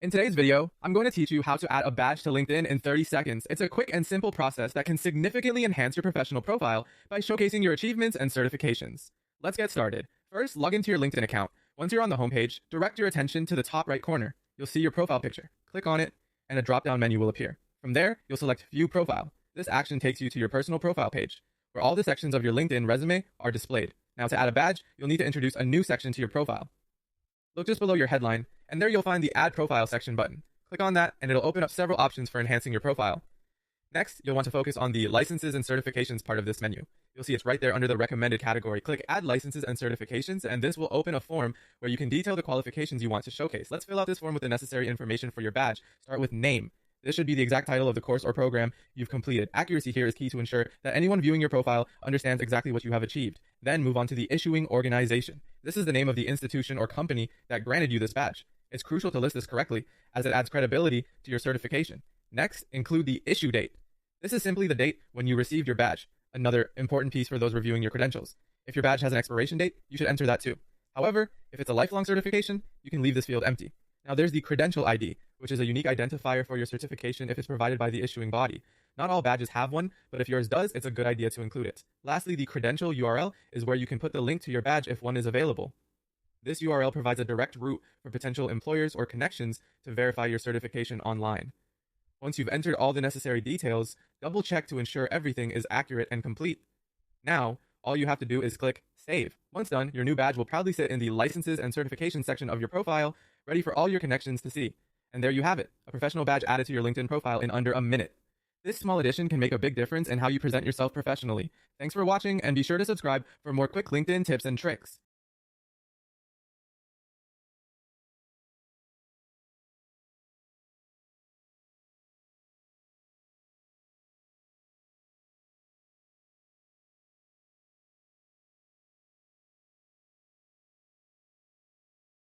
In today's video, I'm going to teach you how to add a badge to LinkedIn in 30 seconds. It's a quick and simple process that can significantly enhance your professional profile by showcasing your achievements and certifications. Let's get started. First, log into your LinkedIn account. Once you're on the homepage, direct your attention to the top right corner. You'll see your profile picture. Click on it, and a drop-down menu will appear. From there, you'll select View Profile. This action takes you to your personal profile page, where all the sections of your LinkedIn resume are displayed. Now, to add a badge, you'll need to introduce a new section to your profile. Look just below your headline, and there you'll find the Add Profile section button. Click on that, and it'll open up several options for enhancing your profile. Next, you'll want to focus on the Licenses and Certifications part of this menu. You'll see it's right there under the Recommended category. Click Add Licenses and Certifications, and this will open a form where you can detail the qualifications you want to showcase. Let's fill out this form with the necessary information for your badge. Start with name. This should be the exact title of the course or program you've completed. Accuracy here is key to ensure that anyone viewing your profile understands exactly what you have achieved. Then move on to the issuing organization. This is the name of the institution or company that granted you this badge. It's crucial to list this correctly, as it adds credibility to your certification. Next, include the issue date. This is simply the date when you received your badge, another important piece for those reviewing your credentials. If your badge has an expiration date, you should enter that too. However, if it's a lifelong certification, you can leave this field empty. Now there's the credential ID, which is a unique identifier for your certification if it's provided by the issuing body. Not all badges have one, but if yours does, it's a good idea to include it. Lastly, the credential URL is where you can put the link to your badge if one is available. This URL provides a direct route for potential employers or connections to verify your certification online. Once you've entered all the necessary details, double check to ensure everything is accurate and complete. Now, all you have to do is click Save. Once done, your new badge will proudly sit in the Licenses and Certifications section of your profile, ready for all your connections to see. And there you have it, a professional badge added to your LinkedIn profile in under a minute. This small addition can make a big difference in how you present yourself professionally. Thanks for watching, and be sure to subscribe for more quick LinkedIn tips and tricks.